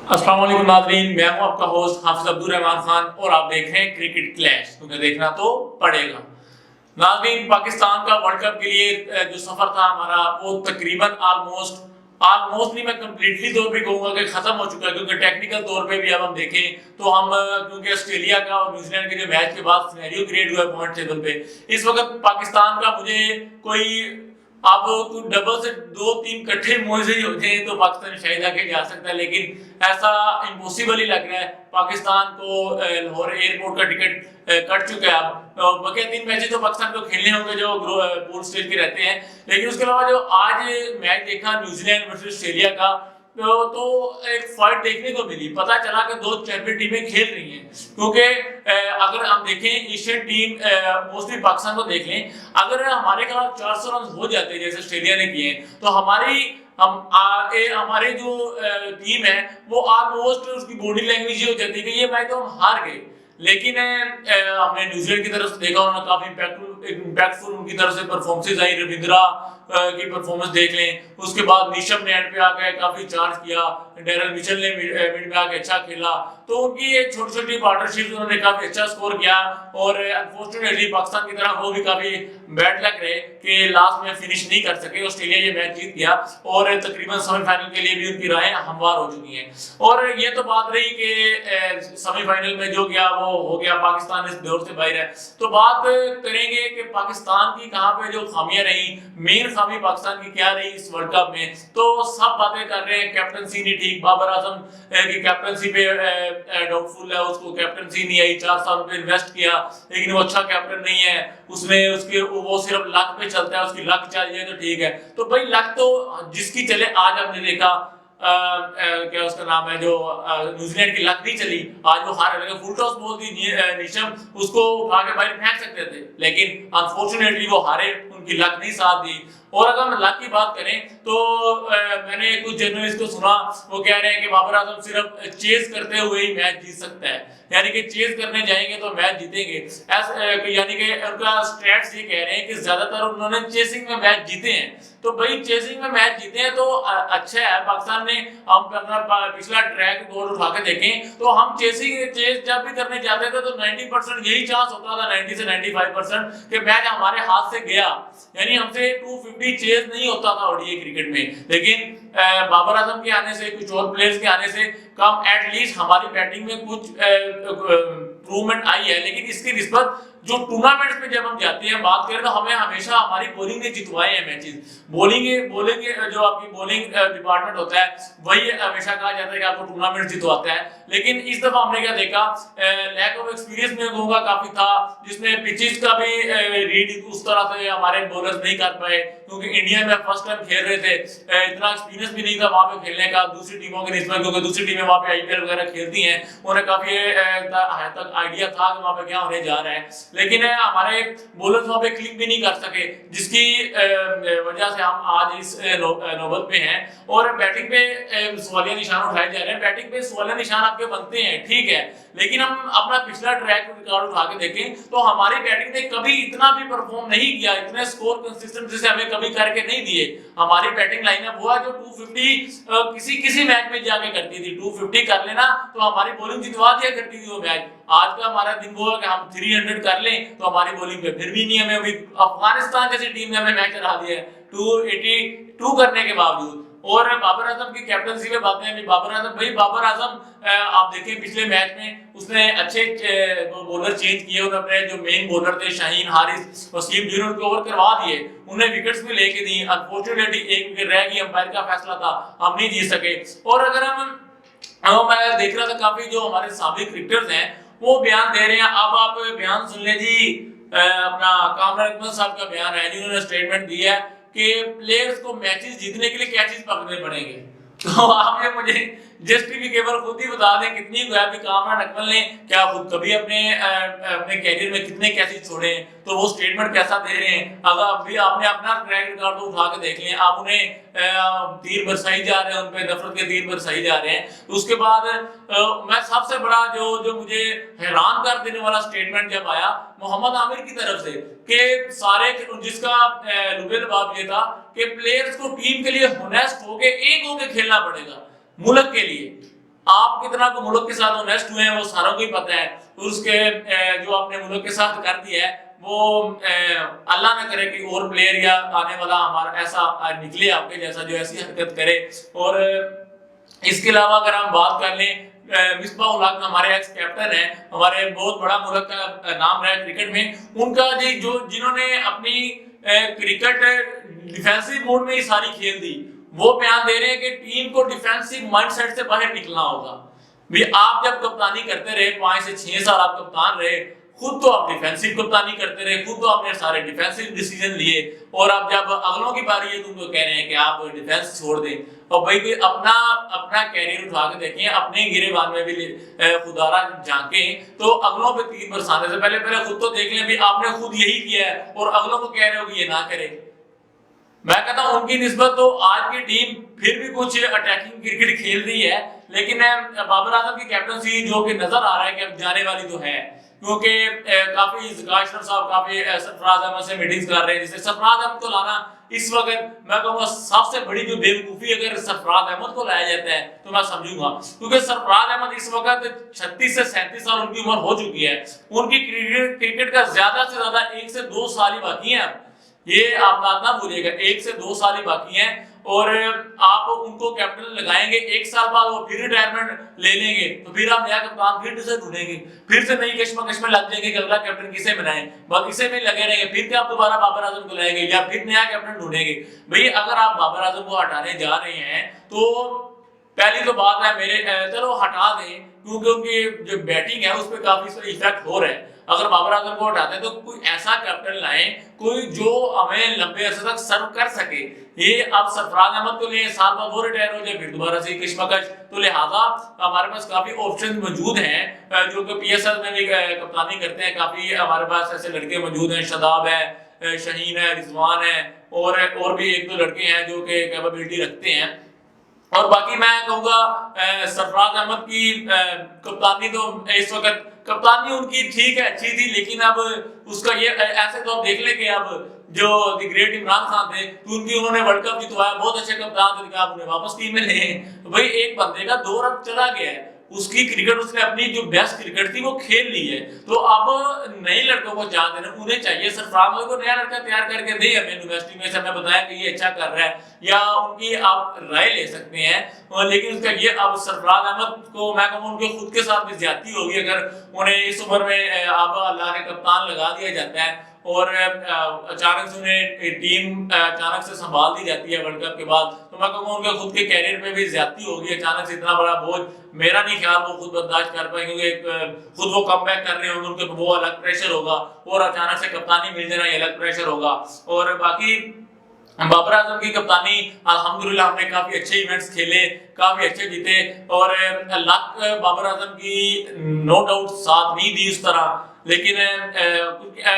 अस्सलाम वालेकुम नाज़रीन, मैं हूं आपका होस्ट हाफिज अब्दुल रहमान खान और आप देख रहे हैं क्रिकेट क्लैश। तुम्हें देखना तो पड़ेगा। नाज़रीन, पाकिस्तान का वर्ल्ड कप के लिए जो सफर था हमारा वो तकरीबन ऑलमोस्ट ऑलमोस्ट नहीं, मैं कंप्लीटली तौर पे कहूंगा कि खत्म हो चुका है, क्योंकि टेक्निकल तौर पे भी अब हम देखें तो हम क्योंकि ऑस्ट्रेलिया का और न्यूजीलैंड के जो मैच के बाद सिनेरियो क्रिएट हुआ है पॉइंट टेबल पे, इस वक्त पाकिस्तान का मुझे कोई अब तो डबल से दो तीन कट्ठे मोजे ही होते हैं तो पाकिस्तान शायद आगे जा सकता है, लेकिन ऐसा इम्पॉसिबल ही लग रहा है। पाकिस्तान को लाहौर एयरपोर्ट का टिकट कट चुका है। अब बकिया 3 मैचेस तो पाकिस्तान को खेलने होंगे जो पूल स्टेज के रहते हैं, लेकिन उसके अलावा जो आज मैच देखा न्यूजीलैंड वर्सेस ऑस्ट्रेलिया का, तो एक फाइट देखने को मिली। पता चला कि दो चैंपियन टीमें खेल रही हैं, क्योंकि अगर हम देखें एशियन टीम मोस्टली पाकिस्तान को देख लें, अगर हमारे खिलाफ 400 रन हो जाते हैं जैसे ऑस्ट्रेलिया ने किए तो हमारे जो टीम है वो ऑलमोस्ट उसकी बॉडी लैंग्वेज ये हो जाती है कि ये मैच तो हम हार गए। लेकिन हमने न्यूजीलैंड की तरफ से देखा, उन्होंने काफी इम्पैक्टफुल उनकी तरफ से परफॉर्मेंसेज आई। रविंद्रा की परफॉर्मेंस देख लें, उसके बाद निशम ने एंड पे आके काफी चार्ज किया, डेरल मिचेल ने मिड में आके अच्छा खेला, तो उनकी एक छोटी छोटी पार्टनरशिप उन्होंने काफी अच्छा स्कोर किया। और अनफॉर्चुनेटली पाकिस्तान की तरफ वो भी काफी बैड लग रहे कि लास्ट में फिनिश नहीं कर सके। ऑस्ट्रेलिया ये मैच जीत गया और तकरीबन सेमीफाइनल के लिए भी उनकी राहें हमवार हो चुकी हैं। और ये तो बात रही कि सेमीफाइनल में जो गया वो हो गया, पाकिस्तान इस दौर से बाहर है। तो बात करेंगे कि पाकिस्तान की कहां पे जो खामियां रही, मेन खामी पाकिस्तान की क्या रही इस वर्ल्ड कप में, तो सब बातें कर रहे हैं। कैप्टनसी नहीं ठीक, बाबर आजम की कैप्टनसी पे डाउटफुल है, उसको कैप्टनसी नहीं आई, 4 साल पे इन्वेस्ट किया लेकिन वो अच्छा कैप्टन नहीं है। उसने उसके वो सिर्फ लक पे चलता है, उसकी लक चल जाए तो ठीक है। तो भाई लक तो जिसकी चले, आज हमने देखा क्या उसका नाम है जो न्यूजीलैंड की लक नहीं चली, आज वो हार गए। फुल टॉस बोल दी निशम, उसको उठा के बाहर फेंक सकते थे, लेकिन अनफॉर्चुनेटली वो हारे, उनकी लक नहीं साथ दी। और अगर हम लक की बात करें तो मैंने कुछ जर्नलिस्ट को सुना, वो कह रहे हैं कि बाबर आजम सिर्फ चेज करते हुए ही मैच जीत सकता है, यानी कि चेज करने जाएंगे तो मैच जीतेंगे। यानी कि उनका स्ट्रैट्स ये कह रहे हैं कि ज्यादातर उन्होंने चेसिंग में मैच जीते हैं। तो भाई चेसिंग में मैच जीते हैं तो अच्छा है। पाकिस्तान ने हम अपना पिछला ट्रैक रिकॉर्ड उठा के देखें तो हम चेज जब भी करने जाते थे तो 90% यही चांस होता था, 90 से 95% कि मैच हमारे हाथ से गया, यानी हमसे 250 चेज नहीं होता था ओडीआई क्रिकेट में। लेकिन बाबर आजम के आने से, कुछ और प्लेयर्स के आने से कम एटलीस्ट हमारी बैटिंग में कुछ इम्प्रूवमेंट आई है। लेकिन इसकी निस्बत जो टूर्नामेंट्स में जब हम जाते हैं बात करें तो हमें हमेशा हमारी बॉलिंग ने जितवाए हैं मैचेस। बॉलिंग जो आपकी बॉलिंग डिपार्टमेंट होता है वही हमेशा कहा जाता है कि आपको टूर्नामेंट जितवाता है। लेकिन इस दफा हमने क्या देखा, लैक ऑफ एक्सपीरियंस में कहूंगा काफी था, जिसमें पिचेस का भी रीड उस तरह से हमारे बॉलर्स नहीं कर पाए, क्योंकि इंडिया में फर्स्ट टाइम खेल रहे थे, इतना एक्सपीरियंस भी नहीं था वहां पे खेलने का दूसरी टीमों के निस्बत, क्योंकि दूसरी टीमें वहां पे आईपीएल वगैरह खेलती हैं, उन्हें काफी तक आइडिया था कि वहां पे क्या होने जा रहा है। लेकिन हमारे बॉलर्स वहां पे क्लिक भी नहीं कर सके, जिसकी वजह से हम आज इस नौबत पे हैं। और बैटिंग पे सवालिया निशान उठाए जा रहे हैं। बैटिंग पे सवालिया निशान आपके बनते हैं, ठीक है, लेकिन हम अपना पिछला ट्रैक रिकॉर्ड उठा के देखें तो हमारी बैटिंग ने कभी इतना भी परफॉर्म नहीं किया, इतने स्कोर कंसिस्टेंसी से हमें कभी करके नहीं दिए। हमारी बैटिंग लाइनअप हुआ जो 250 किसी मैच में जाके करती थी, 250 कर लेना तो हमारी बॉलिंग जितवा दिया करती थी वो मैच। आज का हमारा दिन वो है कि हम 300 कर लें तो हमारी बॉलिंग पे फिर भी नहीं, हमें अभी अफगानिस्तान जैसी टीम ने हमें मैच हरा दिया है 282 करने के बावजूद। और बाबर आजम की कैप्टनसी में बातें हैं। बाबर आजम आप देखें पिछले मैच में उसने अच्छे बॉलर चेंज किए, उन्होंने अपने जो मेन बॉलर थे शाहीन, हारिस, वसीम, जिन्होंने उनको ओवर करवा दिए, उन्हें विकेट्स भी लेके दी। अनफॉर्चुनेटली एक विकेट रह गई, अंपायर का फैसला था, हम नहीं जीत सके। और अगर मैं देख रहा था काफी जो हमारे साबिक क्रिकेटर्स हैं वो बयान दे रहे हैं। अब आप बयान सुन ले जी, अपना कामरान इकबाल साहब का बयान है, जिन्होंने स्टेटमेंट दिया है कि प्लेयर्स को मैचेस जीतने के लिए क्या चीज पकड़ने पड़ेंगे। तो आप ये मुझे जस्टिफिकेबल खुद ही बता दें कितनी कामरान इकबाल ने क्या खुद कभी अपने कैरियर में कितने कैचेस छोड़े हैं, तो वो स्टेटमेंट कैसा दे रहे हैं। अगर अभी आपने अपना ट्रैक रिकॉर्ड उठा के देख लें, आप उन्हें तीर बरसाई जा रहे हैं, उन पे नफरत के तीर बरसाई जा रहे हैं। तो उसके बाद मैं सबसे बड़ा जो मुझे हैरान कर देने वाला स्टेटमेंट जब आया मोहम्मद आमिर की तरफ से कि सारे जिसका लुबे लबाब ये था कि प्लेयर्स को टीम के लिए होनेस्ट होके एक होके खेलना पड़ेगा मुल्क के लिए। आप कितना को मुल्क के साथ ऑनेस्ट हुए हैं वो सारों को ही पता है। उसके जो आपने मुल्क के साथ कर दिया है वो अल्लाह ना करे कि और प्लेयर या आने वाला हमारा ऐसा निकले आपके जैसा जो ऐसी हरकत करे। और इसके अलावा अगर हम बात कर लें मिसबाह उल हक हमारे एक्स कैप्टन है, हमारे बहुत बड़ा मुल्क का नाम रहा है क्रिकेट में, उनका जो जिन्होंने अपनी क्रिकेट डिफेंसिव मोड में ही सारी खेल दी, वो बयान दे रहे हैं कि टीम को डिफेंसिव माइंडसेट से बाहर निकलना होगा। भी आप जब कप्तानी करते रहे 5 से 6 साल आप कप्तान रहे, खुद तो आप डिफेंसिव कप्तानी करते रहे, खुद तो आपने सारे डिफेंसिव डिसीजन लिए, और अब जब अगलों की बारी है तुमको कह रहे हैं कि आप डिफेंस छोड़ दें। और भाई कोई अपना अपना कैरियर उठा के देखें, अपने गिरेबान में भी खुदारा झांकें, तो अगलों पे तीर बरसाने से पहले पहले खुद तो देख लें भी आपने खुद यही किया है और अगलों को कह रहे हो कि ये ना करे। मैं कहता हूं उनकी निस्बत तो आज की टीम फिर भी कुछ अटैकिंग क्रिकेट खेल रही है, लेकिन बाबर आजम की कैप्टनसी जो कि नजर आ रहा है कि अब जाने वाली तो है, क्योंकि काफी अशरफ साहब काफी सरफराज अहमद से मीटिंग्स कर रहे हैं, जिससे सरफराज अहमद को लाना इस वक्त मैं कहूँगा सबसे बड़ी जो बेवकूफी, अगर सरफराज अहमद को लाया जाता है तो मैं समझूंगा, क्योंकि सरफराज अहमद इस वक्त 36 से 37 साल उनकी उम्र हो चुकी है, उनकी क्रिकेट का ज्यादा से ज्यादा 1 से 2 साल ही बाकी है। ये आप बात ना भूलिएगा, 1 से 2 साल ही बाकी हैं, और आप उनको कैप्टन लगाएंगे, 1 साल बाद वो फिर रिटायरमेंट ले लेंगे, तो फिर आप नया कप्तान फिर से ढूंढेंगे, फिर से नई कश्मकश में लग जाएंगे कि अगला कैप्टन किसे बनाएं, बस इसे में लगे रहेंगे, फिर क्या आप दोबारा बाबर आजम को लाएंगे या फिर नया कैप्टन ढूंढेंगे। भाई अगर आप बाबर आजम को हटाने जा रहे हैं तो पहली तो बात है मेरे चलो हटा दें, क्योंकि उनकी जो बैटिंग है उस पर काफी इफेक्ट हो रहा है। अगर बाबर आजम को हटाते हैं तो कोई ऐसा कैप्टन लाएं, कोई जो हमें लंबे अरसे तक सर्व कर सके। ये अब सरफराज अहमद को ले, साल बाद वो रिटायर हो जाए, फिर दोबारा से कश्मकश, तो लिहाजा हमारे पास काफी ऑप्शन मौजूद हैं जो कि पीएसएल में भी कप्तानी करते हैं। काफी हमारे पास ऐसे लड़के मौजूद हैं, शदाब है, शहीन है, रिजवान है, और भी 1-2 लड़के हैं जो कि कैपेबिलिटी रखते हैं। और बाकी मैं कहूँगा सरफराज अहमद की कप्तानी तो इस वक्त कप्तानी उनकी ठीक है, अच्छी थी, लेकिन अब उसका ये ऐसे तो आप देख ले कि अब जो द ग्रेट इमरान खान थे तो उनकी उन्होंने वर्ल्ड कप जितवाया, बहुत अच्छे कप्तान थे, आप उन्हें वापस टीम में ले। तो भाई एक बंदे का दौर अब चला गया है, उसकी क्रिकेट उसने अपनी जो बेस्ट क्रिकेट थी वो खेल ली है, तो अब नए लड़कों को जान देना उन्हें चाहिए। सरफराज को नया लड़का तैयार करके दे हमें यूनिवर्सिटी में से, हमें बताया कि ये अच्छा कर रहा है, या उनकी आप राय ले सकते हैं, लेकिन उसका ये अब सरफराज अहमद को मैं कहूँ उनके खुद के साथ भी ज्यादती होगी अगर उन्हें इस उम्र में अब अल्लाह ने कप्तान लगा दिया जाता है और अचानक से उन्हें टीम अचानक से संभाल दी जाती है वर्ल्ड कप के बाद, तो मैं कहूँगा उनके खुद के कैरियर पे भी ज्यादती होगी। अचानक से इतना बड़ा बोझ मेरा नहीं ख्याल वो खुद बर्दाश्त कर पाएंगे, क्योंकि खुद वो कम बैक कर रहे होंगे, उनके वो अलग प्रेशर होगा, और अचानक से कप्तानी मिल जाना ये अलग प्रेशर होगा। और बाकी बाबर आजम की कप्तानी अल्हम्दुलिल्लाह हमने काफी अच्छे इवेंट्स खेले, काफी अच्छे जीते, और लक बाबर आजम की नो डाउट साथ नहीं दी उस तरह, लेकिन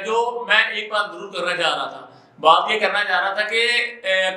जो मैं एक बात जरूर करना चाह रहा था, बात ये करना चाह रहा था कि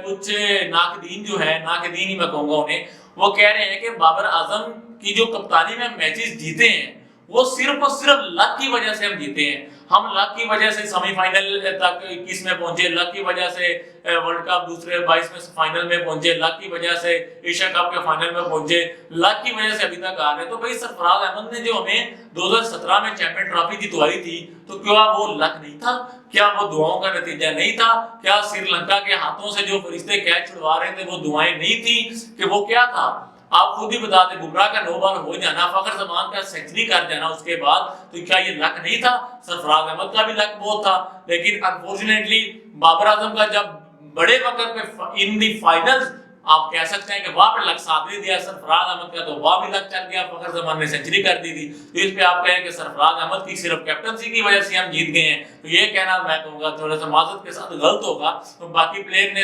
कुछ नाकदीन जो है, नाकदीन ही मैं कहूँगा उन्हें, वो कह रहे हैं कि बाबर आजम की जो कप्तानी में मैचेस जीते हैं वो सिर्फ और सिर्फ लक की वजह से हम जीते हैं। हम लक की वजह से सेमीफाइनल तक 21 में पहुंचे, लक की वजह से वर्ल्ड कप दूसरे 22 में फाइनल में पहुंचे, लक की वजह से एशिया कप के फाइनल में पहुंचे, लक की वजह से अभी तक आ रहे हैं। तो भाई सरफराज अहमद ने जो हमें 2017 में चैंपियन ट्रॉफी जितवाई थी, तो क्या वो लक नहीं था? क्या वो दुआओं का नतीजा नहीं था? क्या श्रीलंका के हाथों से जो फरिश्ते कैच छुड़वा रहे थे वो दुआएं नहीं थी कि वो क्या था? आप खुद ही बता दें, बुमराह का 9 बॉल हो जाना, फखर जमान का सेंचुरी कर जाना उसके बाद, तो क्या ये लक नहीं था? सरफराज अहमद का भी लक बहुत था, लेकिन अनफॉर्चुनेटली बाबर आजम का जब बड़े वक्त पे इन दी फाइनल्स आप कह सकते हैं कि वहां पे लक साथ नहीं दिया सरफराज अहमद का, तो वहां भी लक चल गया, फखर जमान ने सेंचुरी कर दी थी। तो इस पे आप कहें कि सरफराज अहमद की सिर्फ कैप्टनसी की वजह से हम जीत गए हैं, तो ये कहना मैं कहूँगा थोड़ा सा माजरत के साथ गलत होगा। तो बाकी प्लेयर ने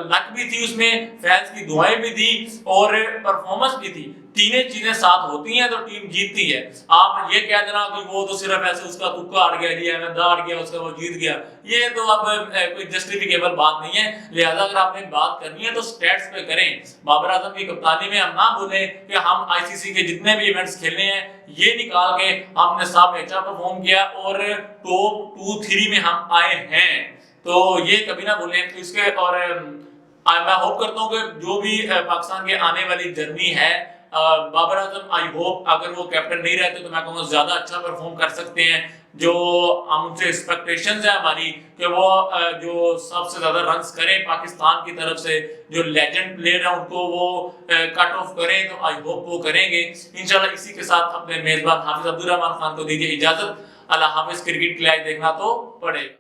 लक भी थी उसमें, फैंस की दुआएं भी दी और परफॉर्मेंस भी थी, तीनों चीजें साथ होती हैं तो टीम जीतती है। आप ये कह देना कि वो तो सिर्फ ऐसे उसका तुक्का अड़ गया जी, अड़ गया उसका वो जीत गया, ये तो अब कोई जस्टिफिकेबल बात नहीं है। लिहाजा अगर आपने बात करनी है तो स्टैट्स पे करें। बाबर आजम की कप्तानी में हम ना भूलें कि हम आईसीसी के जितने भी इवेंट्स खेलने हैं ये निकाल के हमने सब अच्छा परफॉर्म किया और टॉप 2-3 में हम आए हैं, तो ये कभी ना भूलें। इसके और मैं होप करता हूँ कि जो भी पाकिस्तान की आने वाली जर्नी है बाबर आजम आई होप अगर वो कैप्टन नहीं रहते तो मैं कहूँगा ज्यादा अच्छा परफॉर्म कर सकते हैं। जो हम उनसे एक्सपेक्टेशंस है हमारी कि वो जो सबसे ज्यादा रन्स करें पाकिस्तान की तरफ से, जो लेजेंड प्लेयर है उनको वो कट ऑफ करें, तो आई होप वो करेंगे इंशाल्लाह। इसी के साथ अपने मेजबान हाफिज अब्दुल रहमान खान को दीजिए इजाजत। अल्लाह हाफिज। क्रिकेट की लाइव देखना तो पड़ेगा।